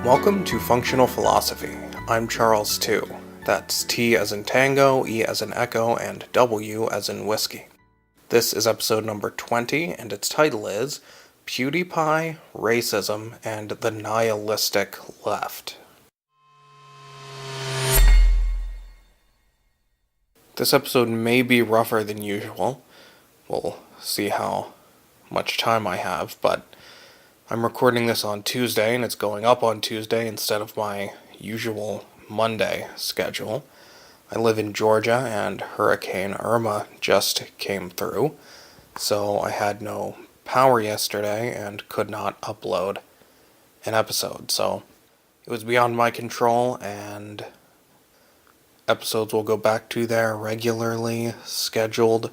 Welcome to Functional Philosophy. I'm Charles Tew. That's T as in tango, E as in echo, and W as in whiskey. This is episode number 20, and its title is PewDiePie, Racism, and the Nihilistic Left. This episode may be rougher than usual. We'll see how much time I have, but I'm recording this on Tuesday, and it's going up on Tuesday instead of my usual Monday schedule. I live in Georgia, and Hurricane Irma just came through, so I had no power yesterday and could not upload an episode. So it was beyond my control, and episodes will go back to their regularly scheduled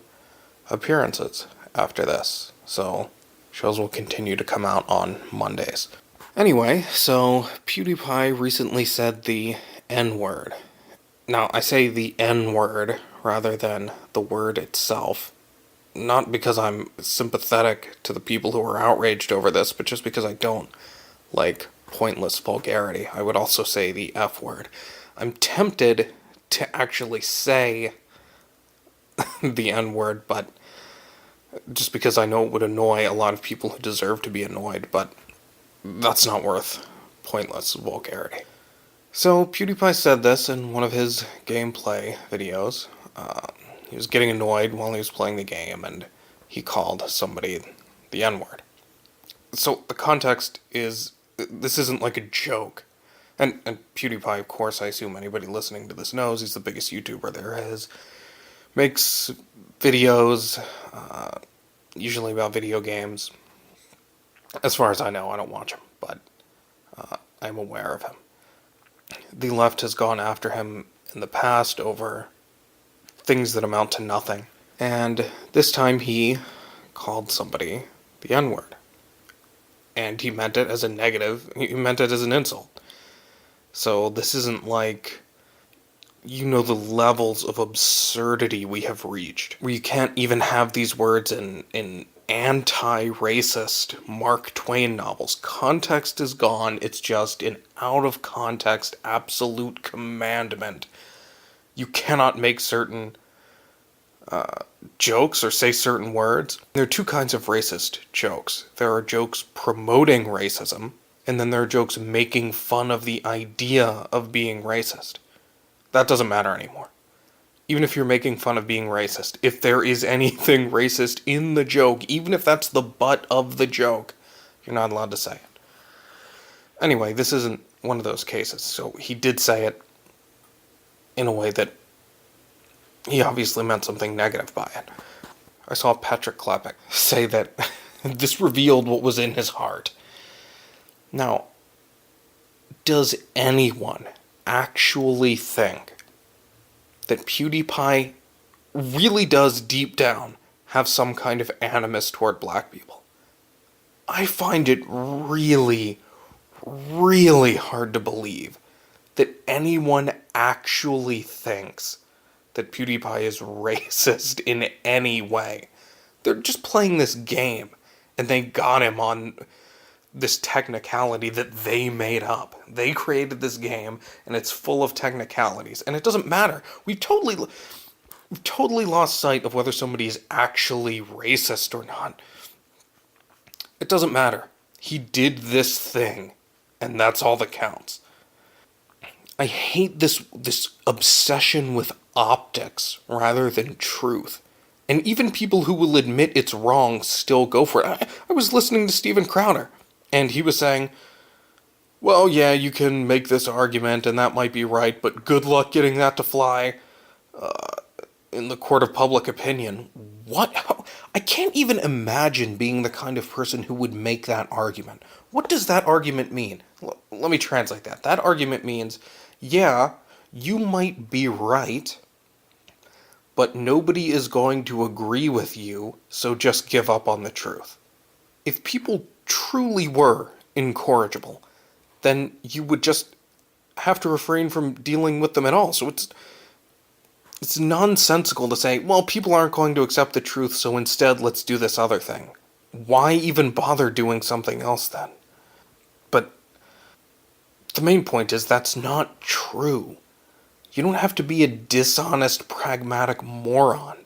appearances after this. So shows will continue to come out on Mondays. Anyway, so PewDiePie recently said the N-word. Now, I say the N-word rather than the word itself. Not because I'm sympathetic to the people who are outraged over this, but just because I don't like pointless vulgarity. I would also say the F-word. I'm tempted to actually say the N-word, but just because I know it would annoy a lot of people who deserve to be annoyed, but that's not worth pointless vulgarity. So PewDiePie said this in one of his gameplay videos. He was getting annoyed while he was playing the game, and he called somebody the N-word. So the context is, this isn't like a joke. And PewDiePie, of course, I assume anybody listening to this knows, he's the biggest YouTuber there is. Makes videos, usually about video games. As far as I know, I don't watch him, but I'm aware of him. The left has gone after him in the past over things that amount to nothing. And this time he called somebody the N-word. And he meant it as a negative, he meant it as an insult. So this isn't like, you know, the levels of absurdity we have reached, where you can't even have these words in anti-racist Mark Twain novels. Context is gone. It's just an out-of-context absolute commandment. You cannot make certain jokes or say certain words. There are two kinds of racist jokes. There are jokes promoting racism, and then there are jokes making fun of the idea of being racist. That doesn't matter anymore. Even if you're making fun of being racist, if there is anything racist in the joke, even if that's the butt of the joke, you're not allowed to say it. Anyway, this isn't one of those cases, so he did say it in a way that he obviously meant something negative by it. I saw Patrick Klepek say that this revealed what was in his heart. Now, does anyone actually think that PewDiePie really does deep down have some kind of animus toward black people? I find it really, really hard to believe that anyone actually thinks that PewDiePie is racist in any way. They're just playing this game, and they got him on this technicality that they made up. They created this game, and it's full of technicalities, and it doesn't matter. We've totally lost sight of whether somebody is actually racist or not. It doesn't matter. He did this thing, and that's all that counts. I hate this obsession with optics rather than truth. And even people who will admit it's wrong still go for it. I was listening to Steven Crowder, and he was saying, well, yeah, you can make this argument, and that might be right, but good luck getting that to fly in the court of public opinion. What? I can't even imagine being the kind of person who would make that argument. What does that argument mean? Let me translate that. That argument means, yeah, you might be right, but nobody is going to agree with you, so just give up on the truth. If people truly were incorrigible, then you would just have to refrain from dealing with them at all. So it's nonsensical to say, well, people aren't going to accept the truth, so instead let's do this other thing. Why even bother doing something else then? But The main point is that's not true. You don't have to be a dishonest, pragmatic moron.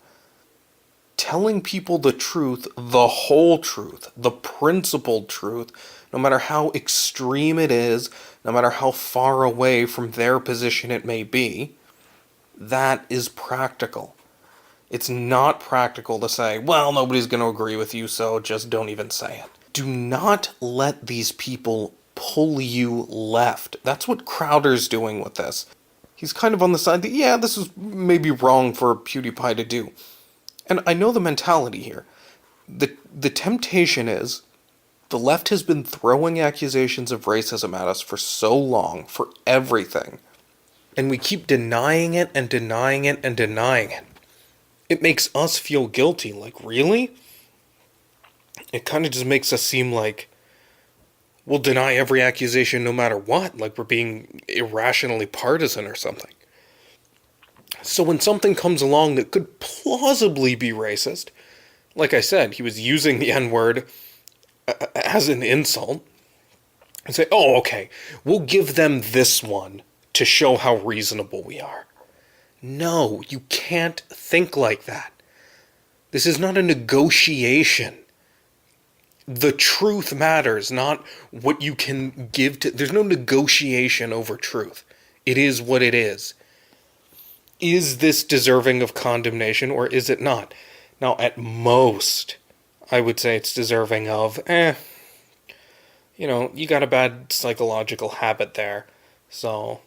Telling people the truth, the whole truth, the principled truth, no matter how extreme it is, no matter how far away from their position it may be, that is practical. It's not practical to say, well, nobody's going to agree with you, so just don't even say it. Do not let these people pull you left. That's what Crowder's doing with this. He's kind of on the side that, yeah, this is maybe wrong for PewDiePie to do. And I know the mentality here. The temptation is, the left has been throwing accusations of racism at us for so long, for everything. And we keep denying it and denying it and denying it. It makes us feel guilty. Like, really? It kind of just makes us seem like we'll deny every accusation no matter what. Like we're being irrationally partisan or something. So when something comes along that could plausibly be racist, like I said, he was using the N-word as an insult, and say, oh, okay, we'll give them this one to show how reasonable we are. No, you can't think like that. This is not a negotiation. The truth matters, not what you can give to... There's no negotiation over truth. It is what it is. Is this deserving of condemnation or is it not? Now, at most, I would say it's deserving of, you got a bad psychological habit there. So,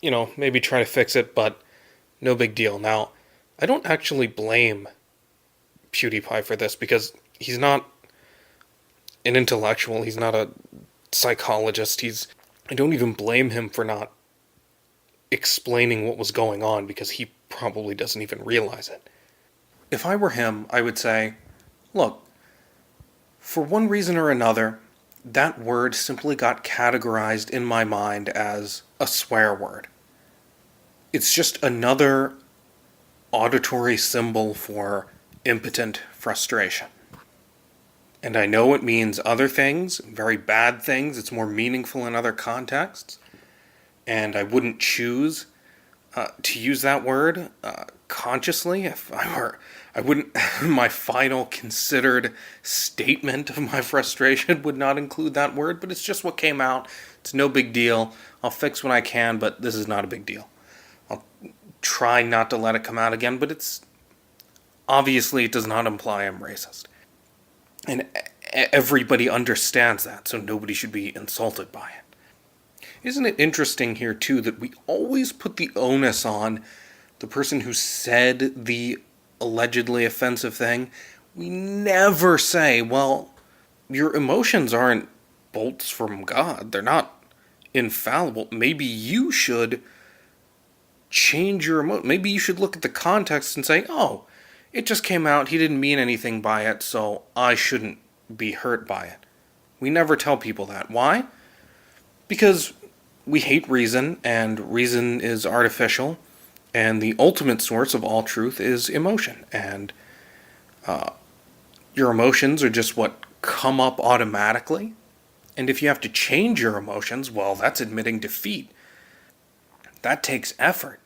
maybe try to fix it, but no big deal. Now, I don't actually blame PewDiePie for this because he's not an intellectual. He's not a psychologist. I don't even blame him for not explaining what was going on because he probably doesn't even realize it. If I were him, I would say, look, for one reason or another, that word simply got categorized in my mind as a swear word. It's just another auditory symbol for impotent frustration. And I know it means other things, very bad things. It's more meaningful in other contexts. And I wouldn't choose to use that word consciously if I wouldn't, my final considered statement of my frustration would not include that word, but it's just what came out. It's no big deal. I'll fix when I can, but this is not a big deal. I'll try not to let it come out again, but obviously it does not imply I'm racist. And everybody understands that, so nobody should be insulted by it. Isn't it interesting here, too, that we always put the onus on the person who said the allegedly offensive thing? We never say, well, your emotions aren't bolts from God. They're not infallible. Maybe you should change your emotion. Maybe you should look at the context and say, oh, it just came out, he didn't mean anything by it, so I shouldn't be hurt by it. We never tell people that. Why? Because we hate reason, and reason is artificial, and the ultimate source of all truth is emotion. And your emotions are just what come up automatically. And if you have to change your emotions, well, that's admitting defeat. That takes effort.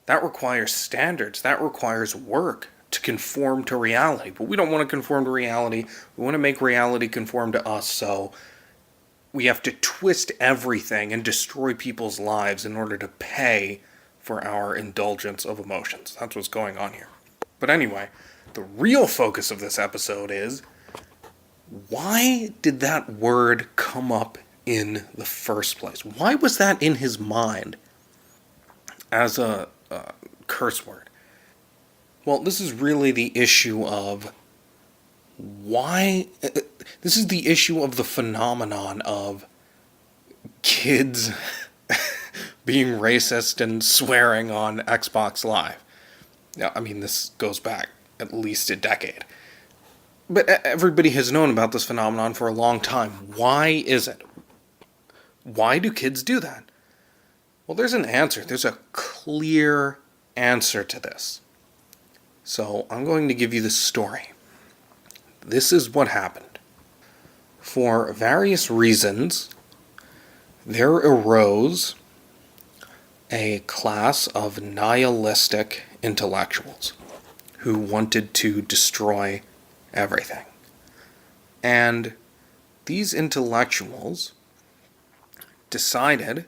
That requires standards. That requires work to conform to reality. But we don't want to conform to reality. We want to make reality conform to us, so we have to twist everything and destroy people's lives in order to pay for our indulgence of emotions. That's what's going on here. But anyway, the real focus of this episode is, why did that word come up in the first place? Why was that in his mind as a curse word? Well, this is really the issue of why... This is the issue of the phenomenon of kids being racist and swearing on Xbox Live. Now, I mean, this goes back at least a decade. But everybody has known about this phenomenon for a long time. Why is it? Why do kids do that? Well, there's an answer. There's a clear answer to this. So I'm going to give you the story. This is what happened. For various reasons, there arose a class of nihilistic intellectuals who wanted to destroy everything. And these intellectuals decided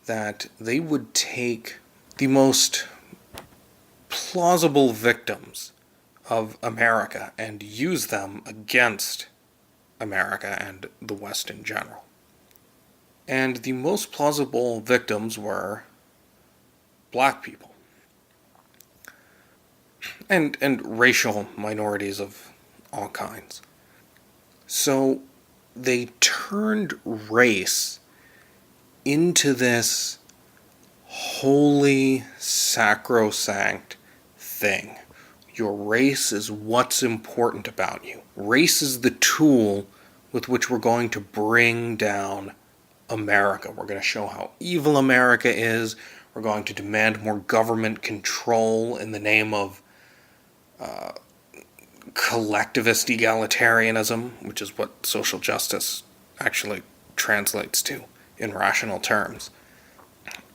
that they would take the most plausible victims of America and use them against America and the West in general. And the most plausible victims were black people and racial minorities of all kinds. So they turned race into this holy, sacrosanct thing. Your race is what's important about you. Race is the tool with which we're going to bring down America. We're going to show how evil America is. We're going to demand more government control in the name of collectivist egalitarianism, which is what social justice actually translates to in rational terms.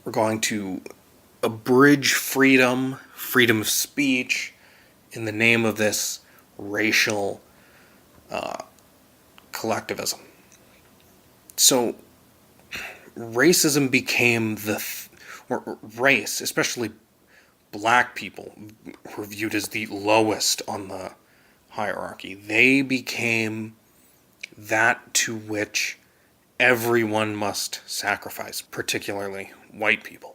We're going to abridge freedom of speech in the name of this racial collectivism. So racism became or race, especially black people, were viewed as the lowest on the hierarchy. They became that to which everyone must sacrifice, particularly white people.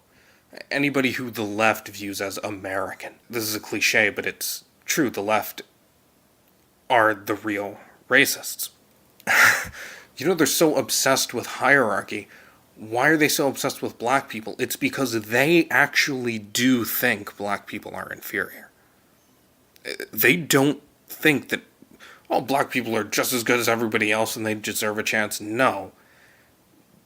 Anybody who the left views as American. This is a cliche, but it's true. The left are the real racists. They're so obsessed with hierarchy. Why are they so obsessed with black people? It's because they actually do think black people are inferior. They don't think that, black people are just as good as everybody else and they deserve a chance. No.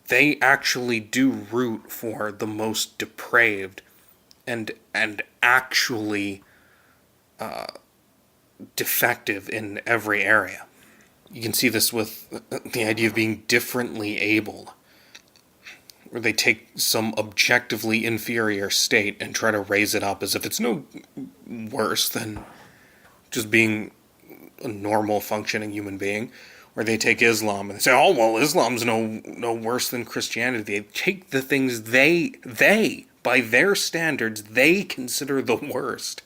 They actually do root for the most depraved and actually defective in every area. You can see this with the idea of being differently abled, where they take some objectively inferior state and try to raise it up as if it's no worse than just being a normal functioning human being. Or they take Islam and they say, Islam's no worse than Christianity. They take the things they, by their standards, they consider the worst,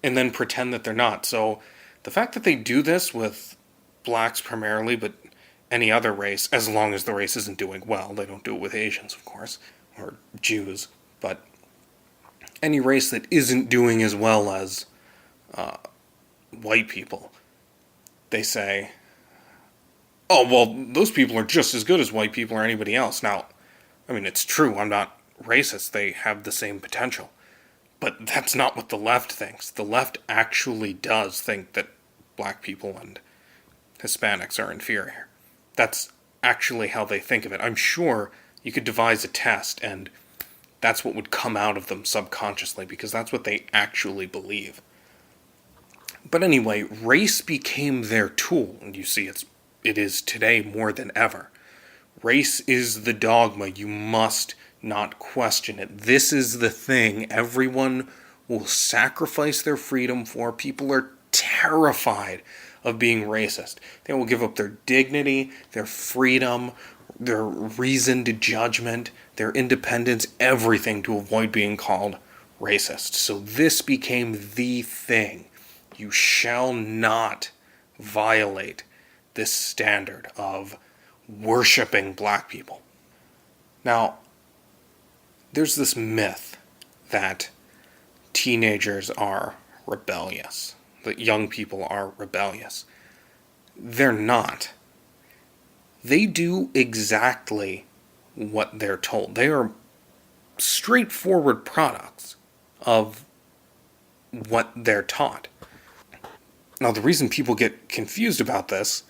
and then pretend that they're not. So the fact that they do this with blacks primarily, but any other race, as long as the race isn't doing well, they don't do it with Asians, of course, or Jews, but any race that isn't doing as well as white people, they say, those people are just as good as white people or anybody else. Now, it's true, I'm not racist, they have the same potential. But that's not what the left thinks. The left actually does think that black people and Hispanics are inferior. That's actually how they think of it. I'm sure you could devise a test and that's what would come out of them subconsciously, because that's what they actually believe. But anyway, race became their tool, and you see it is today more than ever. Race is the dogma. You must not question it. This is the thing everyone will sacrifice their freedom for. People are terrified of being racist. They will give up their dignity, their freedom, their reasoned judgment, their independence, everything to avoid being called racist. So this became the thing. You shall not violate this standard of worshiping black people. Now, there's this myth that teenagers are rebellious, that young people are rebellious. They're not. They do exactly what they're told. They are straightforward products of what they're taught. Now, the reason people get confused about this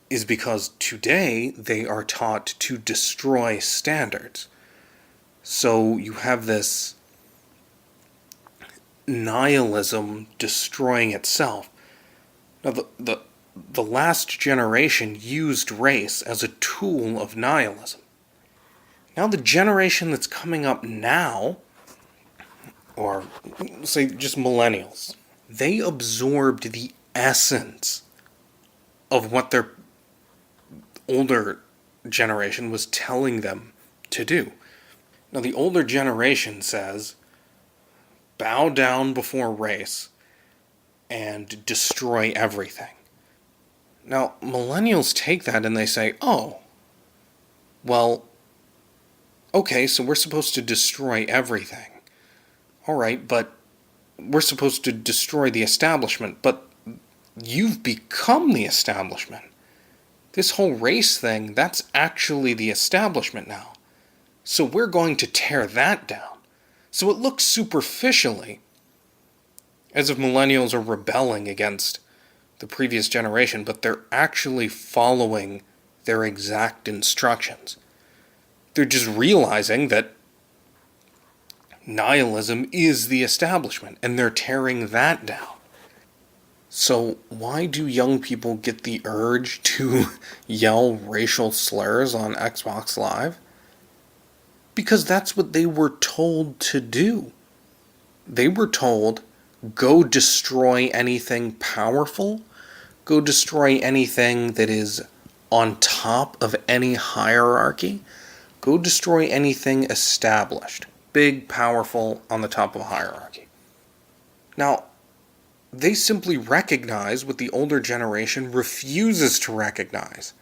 is because today they are taught to destroy standards. So you have this nihilism destroying itself. Now, the the last generation used race as a tool of nihilism. Now the generation that's coming up now, or say just millennials, they absorbed the essence of what their older generation was telling them to do. Now the older generation says, bow down before race and destroy everything. Now millennials take that and they say, oh, well, okay, so we're supposed to destroy everything. All right, but we're supposed to destroy the establishment, but you've become the establishment. This whole race thing, that's actually the establishment now. So we're going to tear that down. So it looks superficially as if millennials are rebelling against the previous generation, but they're actually following their exact instructions. They're just realizing that nihilism is the establishment, and they're tearing that down. So why do young people get the urge to yell racial slurs on Xbox Live? Because that's what they were told to do. They were told, go destroy anything powerful, go destroy anything that is on top of any hierarchy, go destroy anything established, big, powerful, on the top of a hierarchy. Now, they simply recognize what the older generation refuses to recognize,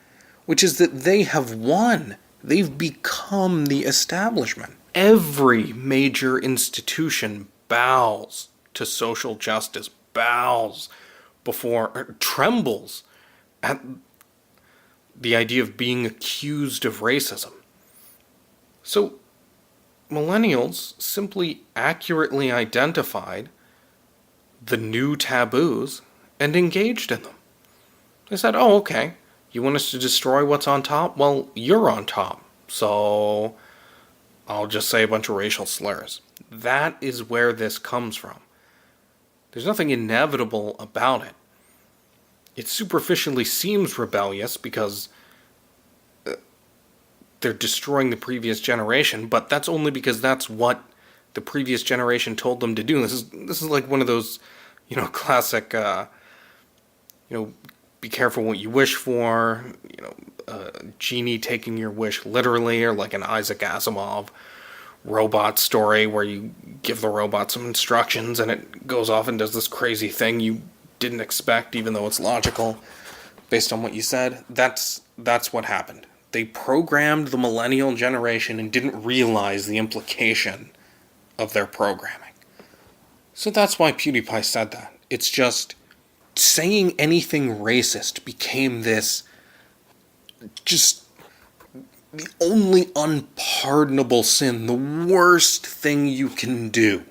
which is that they have won. They've become the establishment. Every major institution bows to social justice, bows before, or trembles at the idea of being accused of racism. So, millennials simply accurately identified the new taboos and engaged in them. They said, oh, okay, you want us to destroy what's on top? Well, you're on top, so I'll just say a bunch of racial slurs. That is where this comes from. There's nothing inevitable about it. It superficially seems rebellious because they're destroying the previous generation, but that's only because that's what the previous generation told them to do. This is like one of those, classic, be careful what you wish for, genie taking your wish literally, or like an Isaac Asimov robot story where you give the robot some instructions and it goes off and does this crazy thing you didn't expect, even though it's logical based on what you said. That's what happened. They programmed the millennial generation and didn't realize the implication of their programming. So that's why PewDiePie said that. It's just saying anything racist became this just the only unpardonable sin, the worst thing you can do.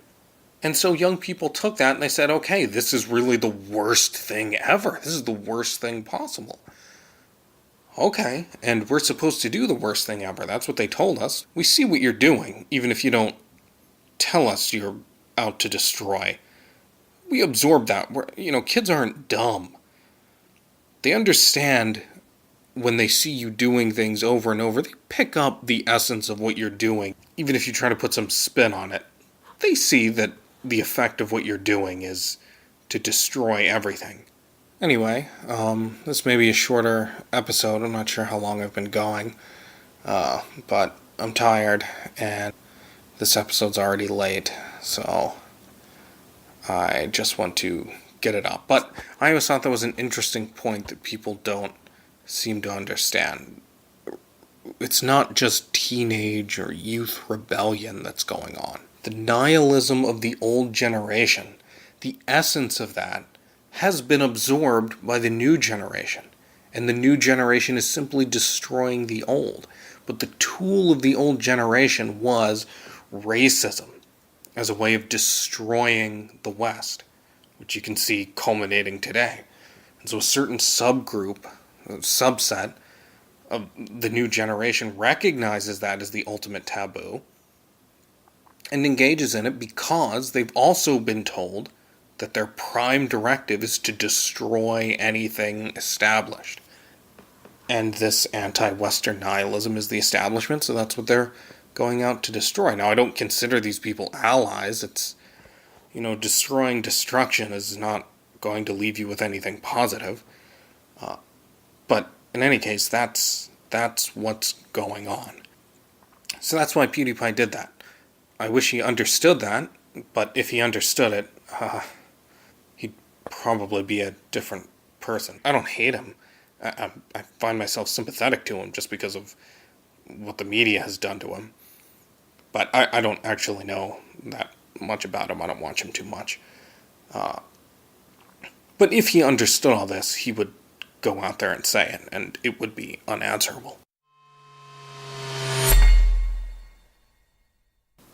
And so young people took that and they said, okay, this is really the worst thing ever. This is the worst thing possible. Okay, and we're supposed to do the worst thing ever. That's what they told us. We see what you're doing, even if you don't tell us you're out to destroy. We absorb that. Kids aren't dumb. They understand when they see you doing things over and over. They pick up the essence of what you're doing, even if you try to put some spin on it. They see that the effect of what you're doing is to destroy everything. Anyway, this may be a shorter episode. I'm not sure how long I've been going, but I'm tired, and this episode's already late, so I just want to get it up. But I always thought that was an interesting point that people don't seem to understand. It's not just teenage or youth rebellion that's going on. The nihilism of the old generation, the essence of that, has been absorbed by the new generation. And the new generation is simply destroying the old. But the tool of the old generation was racism as a way of destroying the West, which you can see culminating today. And so a certain subgroup, a subset of the new generation recognizes that as the ultimate taboo and engages in it because they've also been told that their prime directive is to destroy anything established. And this anti-Western nihilism is the establishment, so that's what they're going out to destroy. Now, I don't consider these people allies. It's, destroying destruction is not going to leave you with anything positive. But in any case, that's what's going on. So that's why PewDiePie did that. I wish he understood that, but if he understood it, he'd probably be a different person. I don't hate him. I find myself sympathetic to him just because of what the media has done to him. But I don't actually know that much about him. I don't watch him too much. But if he understood all this, he would go out there and say it, and it would be unanswerable.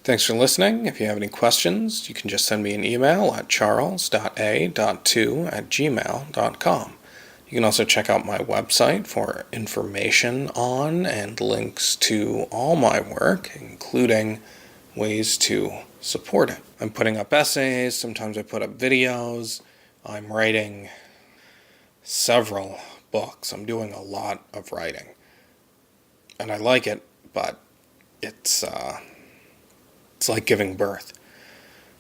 Thanks for listening. If you have any questions, you can just send me an email at charles.a.2@gmail.com. You can also check out my website for information on and links to all my work, including ways to support it. I'm putting up essays, sometimes I put up videos, I'm writing several books. I'm doing a lot of writing. And I like it, but it's like giving birth.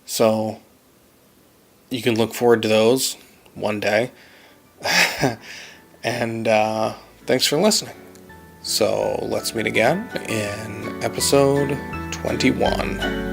So you can look forward to those one day. And thanks for listening. So let's meet again in episode 21.